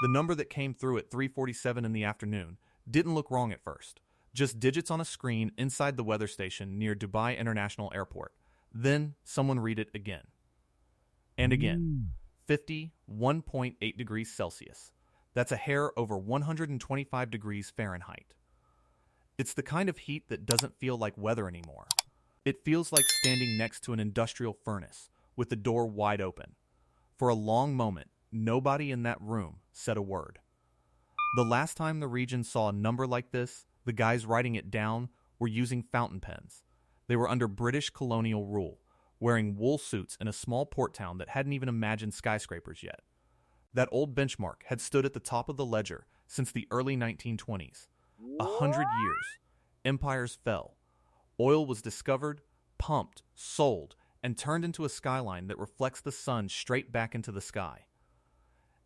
The number that came through at 3:47 in the afternoon didn't look wrong at first. Just digits on a screen inside the weather station near Dubai International Airport. Then someone read it again. And again. 51.8 degrees Celsius. That's a hair over 125 degrees Fahrenheit. It's the kind of heat that doesn't feel like weather anymore. It feels like standing next to an industrial furnace with the door wide open. For a long moment, nobody in that room said a word. The last time the region saw a number like this, the guys writing it down were using fountain pens. They were under British colonial rule, wearing wool suits in a small port town that hadn't even imagined skyscrapers yet. That old benchmark had stood at the top of the ledger since the early 1920s. 100 years. Empires fell. Oil was discovered, pumped, sold, and turned into a skyline that reflects the sun straight back into the sky.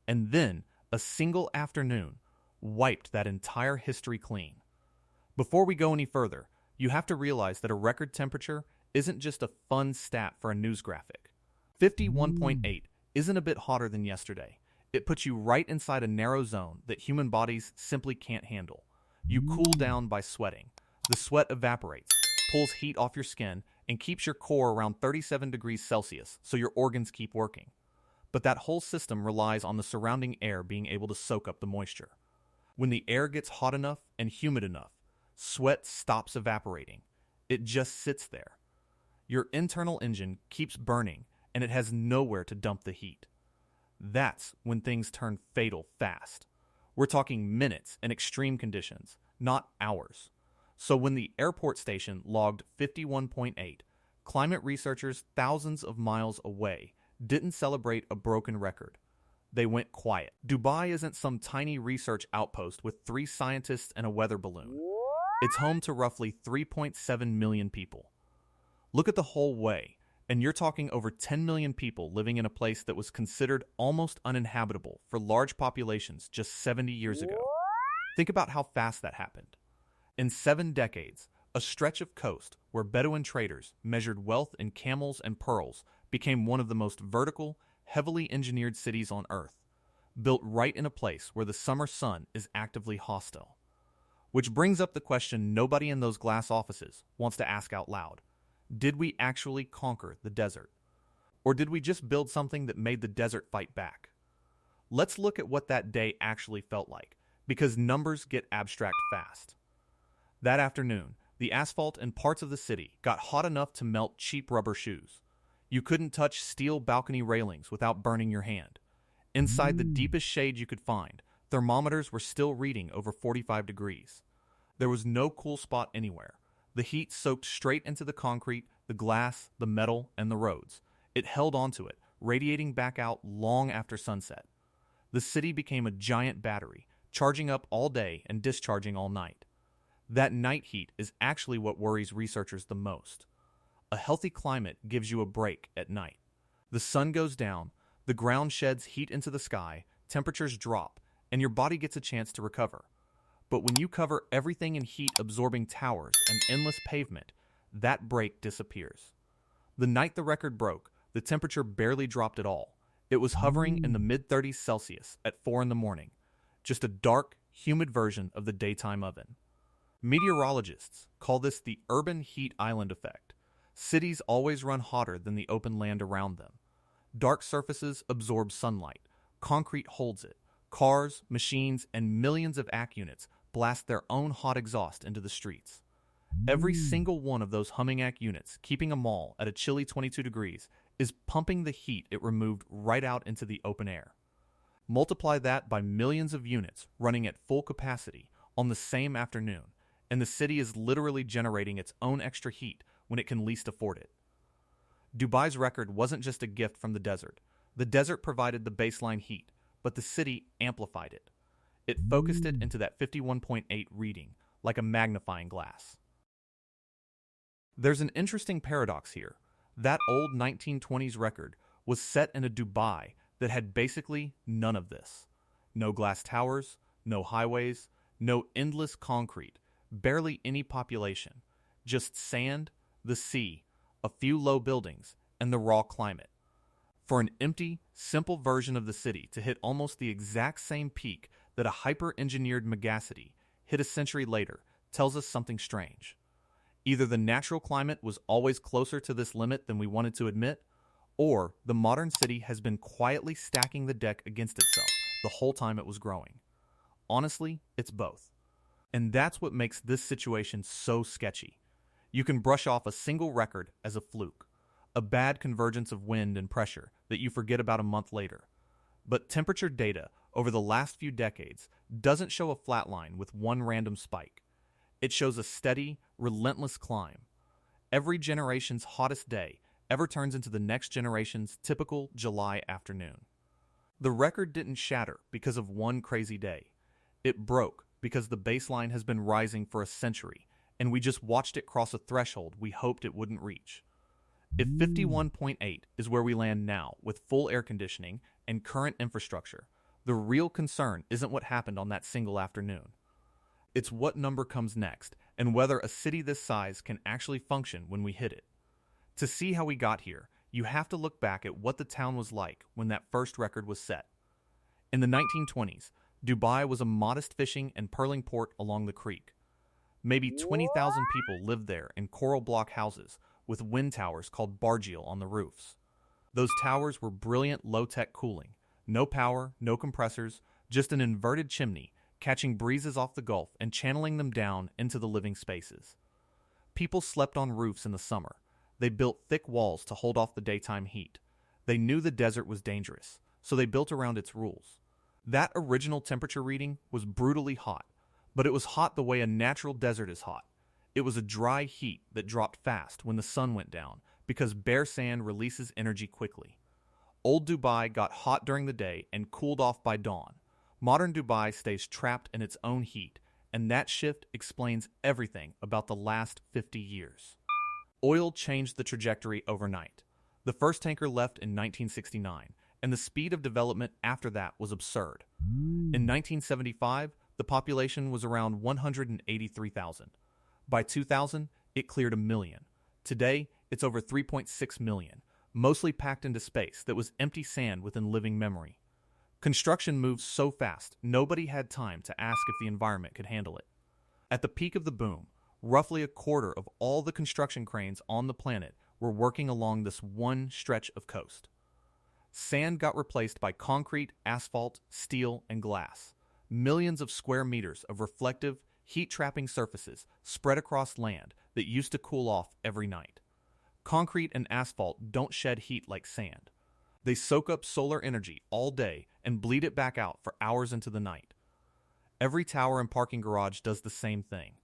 And then, a single afternoon wiped that entire history clean. Before we go any further, you have to realize that a record temperature isn't just a fun stat for a news graphic. 51.8 isn't a bit hotter than yesterday. It puts you right inside a narrow zone that human bodies simply can't handle. You cool down by sweating. The sweat evaporates, pulls heat off your skin, and keeps your core around 37 degrees Celsius so your organs keep working. But that whole system relies on the surrounding air being able to soak up the moisture. When the air gets hot enough and humid enough, sweat stops evaporating. It just sits there. Your internal engine keeps burning, and it has nowhere to dump the heat. That's when things turn fatal fast. We're talking minutes in extreme conditions, not hours. So when the airport station logged 51.8, climate researchers thousands of miles away didn't celebrate a broken record. They went quiet. Dubai isn't some tiny research outpost with 3 scientists and a weather balloon. It's home to roughly 3.7 million people. Look at the whole way, and you're talking over 10 million people living in a place that was considered almost uninhabitable for large populations just 70 years ago. Think about how fast that happened. In 7 decades, a stretch of coast where Bedouin traders measured wealth in camels and pearls became one of the most vertical, heavily engineered cities on Earth, built right in a place where the summer sun is actively hostile. Which brings up the question nobody in those glass offices wants to ask out loud. Did we actually conquer the desert? Or did we just build something that made the desert fight back? Let's look at what that day actually felt like, because numbers get abstract fast. That afternoon, the asphalt in parts of the city got hot enough to melt cheap rubber shoes. You couldn't touch steel balcony railings without burning your hand. Inside the deepest shade you could find, thermometers were still reading over 45 degrees. There was no cool spot anywhere. The heat soaked straight into the concrete, the glass, the metal, and the roads. It held onto it, radiating back out long after sunset. The city became a giant battery, charging up all day and discharging all night. That night heat is actually what worries researchers the most. A healthy climate gives you a break at night. The sun goes down, the ground sheds heat into the sky, temperatures drop, and your body gets a chance to recover. But when you cover everything in heat-absorbing towers and endless pavement, that break disappears. The night the record broke, the temperature barely dropped at all. It was hovering in the mid-30s Celsius at 4 in the morning, just a dark, humid version of the daytime oven. Meteorologists call this the urban heat island effect. Cities always run hotter than the open land around them. Dark surfaces absorb sunlight. Concrete holds it. Cars, machines, and millions of ACK units blast their own hot exhaust into the streets. Every single one of those humming ACK units, keeping a mall at a chilly 22 degrees, is pumping the heat it removed right out into the open air. Multiply that by millions of units running at full capacity on the same afternoon, and the city is literally generating its own extra heat when it can least afford it. Dubai's record wasn't just a gift from the desert. The desert provided the baseline heat, but the city amplified it. It focused it into that 51.8 reading, like a magnifying glass. There's an interesting paradox here. That old 1920s record was set in a Dubai that had basically none of this. No glass towers, no highways, no endless concrete, barely any population, just sand, the sea, a few low buildings, and the raw climate. For an empty, simple version of the city to hit almost the exact same peak that a hyper-engineered megacity hit a century later tells us something strange. Either the natural climate was always closer to this limit than we wanted to admit, or the modern city has been quietly stacking the deck against itself the whole time it was growing. Honestly, it's both. And that's what makes this situation so sketchy. You can brush off a single record as a fluke, a bad convergence of wind and pressure that you forget about a month later. But temperature data over the last few decades doesn't show a flat line with one random spike. It shows a steady, relentless climb. Every generation's hottest day ever turns into the next generation's typical July afternoon. The record didn't shatter because of one crazy day. It broke because the baseline has been rising for a century, and we just watched it cross a threshold we hoped it wouldn't reach. If 51.8 is where we land now with full air conditioning and current infrastructure, the real concern isn't what happened on that single afternoon. It's what number comes next and whether a city this size can actually function when we hit it. To see how we got here, you have to look back at what the town was like when that first record was set. In the 1920s, Dubai was a modest fishing and pearling port along the creek. Maybe 20,000 people lived there in coral block houses with wind towers called bargeal on the roofs. Those towers were brilliant low-tech cooling. No power, no compressors, just an inverted chimney catching breezes off the Gulf and channeling them down into the living spaces. People slept on roofs in the summer. They built thick walls to hold off the daytime heat. They knew the desert was dangerous, so they built around its rules. That original temperature reading was brutally hot, but it was hot the way a natural desert is hot. It was a dry heat that dropped fast when the sun went down because bare sand releases energy quickly. Old Dubai got hot during the day and cooled off by dawn. Modern Dubai stays trapped in its own heat, and that shift explains everything about the last 50 years. Oil changed the trajectory overnight. The first tanker left in 1969, and the speed of development after that was absurd. In 1975, the population was around 183,000. By 2000, it cleared 1 million. Today, it's over 3.6 million, mostly packed into space that was empty sand within living memory. Construction moves so fast, nobody had time to ask if the environment could handle it. At the peak of the boom, roughly a quarter of all the construction cranes on the planet were working along this one stretch of coast. Sand got replaced by concrete, asphalt, steel, and glass. Millions of square meters of reflective, heat-trapping surfaces spread across land that used to cool off every night. Concrete and asphalt don't shed heat like sand. They soak up solar energy all day and bleed it back out for hours into the night. Every tower and parking garage does the same thing.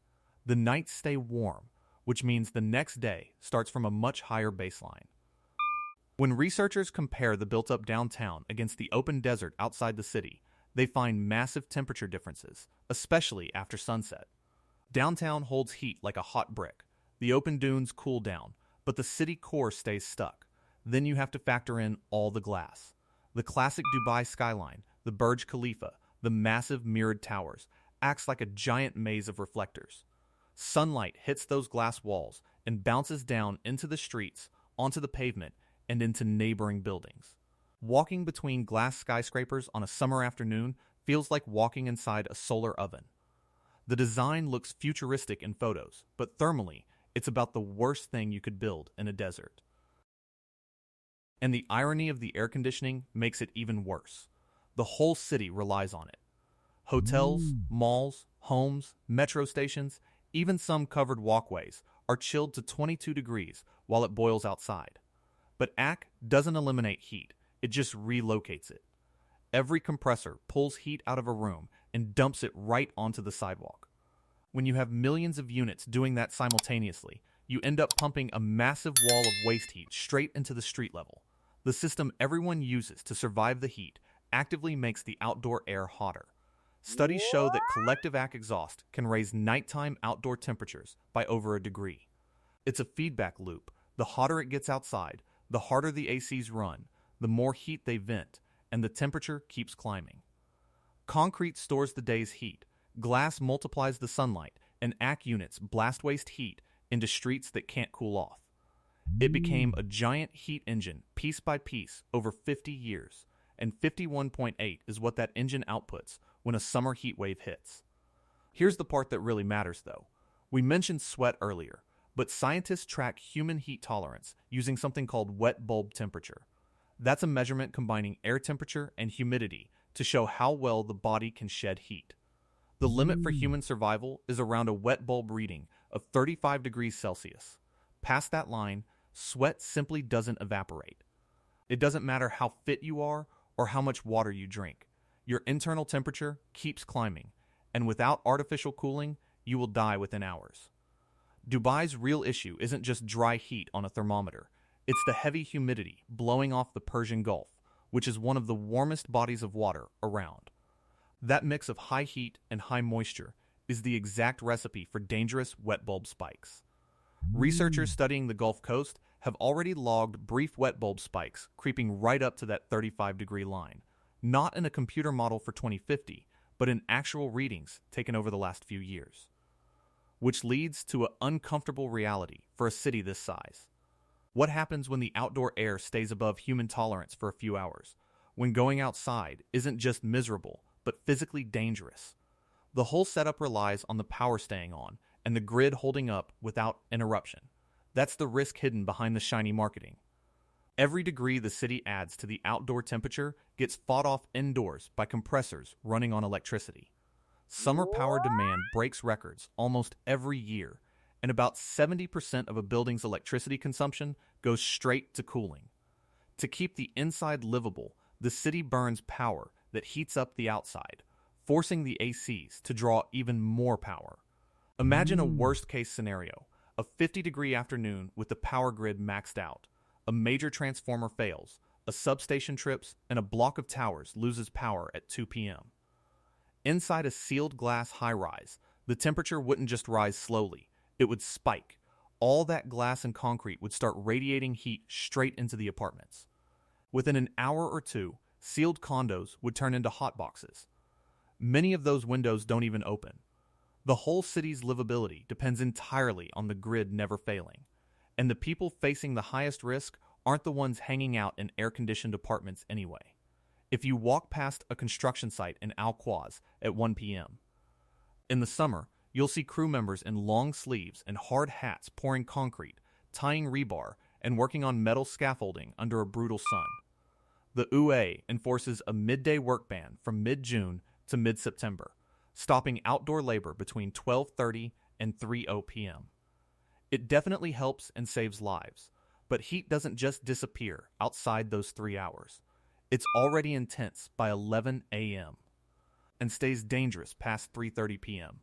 The nights stay warm, which means the next day starts from a much higher baseline. When researchers compare the built-up downtown against the open desert outside the city, they find massive temperature differences, especially after sunset. Downtown holds heat like a hot brick. The open dunes cool down, but the city core stays stuck. Then you have to factor in all the glass. The classic Dubai skyline, the Burj Khalifa, the massive mirrored towers, acts like a giant maze of reflectors. Sunlight hits those glass walls and bounces down into the streets, onto the pavement, and into neighboring buildings. Walking between glass skyscrapers on a summer afternoon feels like walking inside a solar oven. The design looks futuristic in photos, but thermally, it's about the worst thing you could build in a desert. And the irony of the air conditioning makes it even worse. The whole city relies on it. Hotels, malls, homes, metro stations, even some covered walkways are chilled to 22 degrees while it boils outside. But AC doesn't eliminate heat, it just relocates it. Every compressor pulls heat out of a room and dumps it right onto the sidewalk. When you have millions of units doing that simultaneously, you end up pumping a massive wall of waste heat straight into the street level. The system everyone uses to survive the heat actively makes the outdoor air hotter. Studies show that collective AC exhaust can raise nighttime outdoor temperatures by over a degree. It's a feedback loop. The hotter it gets outside, the harder the ACs run, the more heat they vent, and the temperature keeps climbing. Concrete stores the day's heat, glass multiplies the sunlight, and AC units blast waste heat into streets that can't cool off. It became a giant heat engine piece by piece over 50 years, and 51.8 is what that engine outputs when a summer heat wave hits. Here's the part that really matters, though. We mentioned sweat earlier, but scientists track human heat tolerance using something called wet bulb temperature. That's a measurement combining air temperature and humidity to show how well the body can shed heat. The limit for human survival is around a wet bulb reading of 35 degrees Celsius. Past that line, sweat simply doesn't evaporate. It doesn't matter how fit you are or how much water you drink. Your internal temperature keeps climbing, and without artificial cooling, you will die within hours. Dubai's real issue isn't just dry heat on a thermometer. It's the heavy humidity blowing off the Persian Gulf, which is one of the warmest bodies of water around. That mix of high heat and high moisture is the exact recipe for dangerous wet bulb spikes. Researchers studying the Gulf Coast have already logged brief wet bulb spikes creeping right up to that 35-degree line, not in a computer model for 2050, but in actual readings taken over the last few years. Which leads to an uncomfortable reality for a city this size. What happens when the outdoor air stays above human tolerance for a few hours? When going outside isn't just miserable, but physically dangerous? The whole setup relies on the power staying on and the grid holding up without interruption. That's the risk hidden behind the shiny marketing. Every degree the city adds to the outdoor temperature gets fought off indoors by compressors running on electricity. Summer power demand breaks records almost every year, and about 70% of a building's electricity consumption goes straight to cooling. To keep the inside livable, the city burns power that heats up the outside, forcing the ACs to draw even more power. Imagine a worst-case scenario, a 50-degree afternoon with the power grid maxed out. A major transformer fails, a substation trips, and a block of towers loses power at 2 p.m. Inside a sealed glass high-rise, the temperature wouldn't just rise slowly, it would spike. All that glass and concrete would start radiating heat straight into the apartments. Within an hour or two, sealed condos would turn into hotboxes. Many of those windows don't even open. The whole city's livability depends entirely on the grid never failing. And the people facing the highest risk aren't the ones hanging out in air-conditioned apartments anyway. If you walk past a construction site in Al Quoz at 1 p.m. in the summer, you'll see crew members in long sleeves and hard hats pouring concrete, tying rebar, and working on metal scaffolding under a brutal sun. The UA enforces a midday work ban from mid-June to mid-September, stopping outdoor labor between 12:30 and 3:00 p.m. It definitely helps and saves lives, but heat doesn't just disappear outside those 3 hours. It's already intense by 11 a.m. and stays dangerous past 3:30 p.m.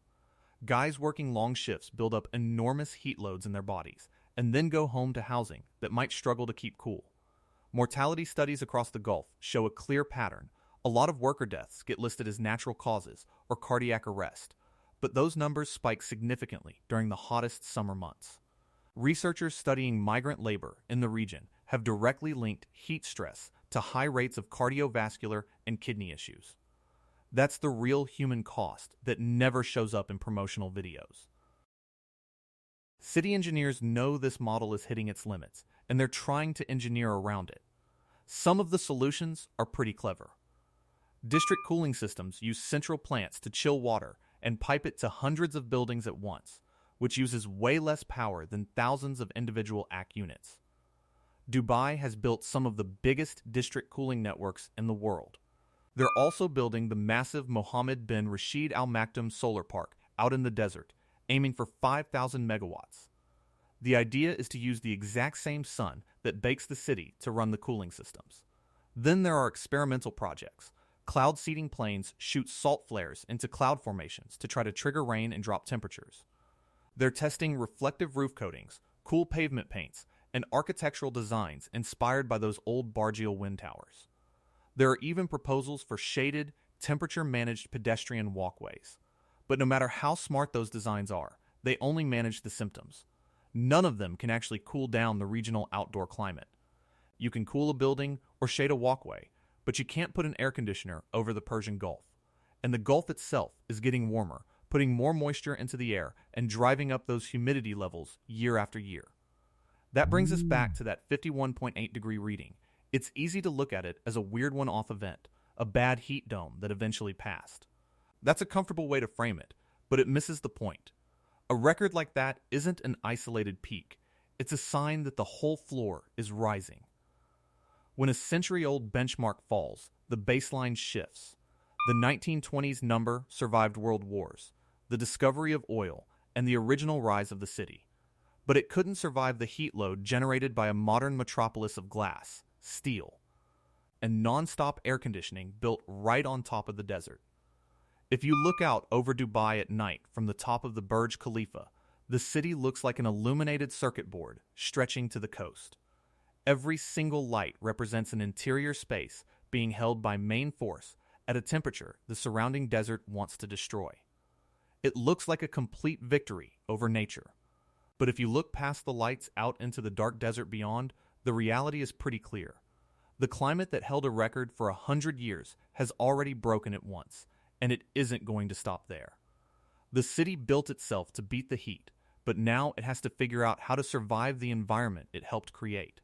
Guys working long shifts build up enormous heat loads in their bodies and then go home to housing that might struggle to keep cool. Mortality studies across the Gulf show a clear pattern. A lot of worker deaths get listed as natural causes or cardiac arrest, but those numbers spike significantly during the hottest summer months. Researchers studying migrant labor in the region have directly linked heat stress to high rates of cardiovascular and kidney issues. That's the real human cost that never shows up in promotional videos. City engineers know this model is hitting its limits, and they're trying to engineer around it. Some of the solutions are pretty clever. District cooling systems use central plants to chill water and pipe it to hundreds of buildings at once, which uses way less power than thousands of individual AC units. Dubai has built some of the biggest district cooling networks in the world. They're also building the massive Mohammed bin Rashid Al Maktoum solar park out in the desert, aiming for 5,000 megawatts. The idea is to use the exact same sun that bakes the city to run the cooling systems. Then there are experimental projects. Cloud seeding planes shoot salt flares into cloud formations to try to trigger rain and drop temperatures. They're testing reflective roof coatings, cool pavement paints, and architectural designs inspired by those old Bargiel wind towers. There are even proposals for shaded, temperature-managed pedestrian walkways. But no matter how smart those designs are, they only manage the symptoms. None of them can actually cool down the regional outdoor climate. You can cool a building or shade a walkway, but you can't put an air conditioner over the Persian Gulf. And the Gulf itself is getting warmer, putting more moisture into the air and driving up those humidity levels year after year. That brings us back to that 51.8-degree reading. It's easy to look at it as a weird one-off event, a bad heat dome that eventually passed. That's a comfortable way to frame it, but it misses the point. A record like that isn't an isolated peak. It's a sign that the whole floor is rising. When a century-old benchmark falls, the baseline shifts. The 1920s number survived world wars, the discovery of oil, and the original rise of the city. But it couldn't survive the heat load generated by a modern metropolis of glass, steel, and non-stop air conditioning built right on top of the desert. If you look out over Dubai at night from the top of the Burj Khalifa, the city looks like an illuminated circuit board stretching to the coast. Every single light represents an interior space being held by main force at a temperature the surrounding desert wants to destroy. It looks like a complete victory over nature. But if you look past the lights out into the dark desert beyond, the reality is pretty clear. The climate that held a record for 100 years has already broken it once, and it isn't going to stop there. The city built itself to beat the heat, but now it has to figure out how to survive the environment it helped create.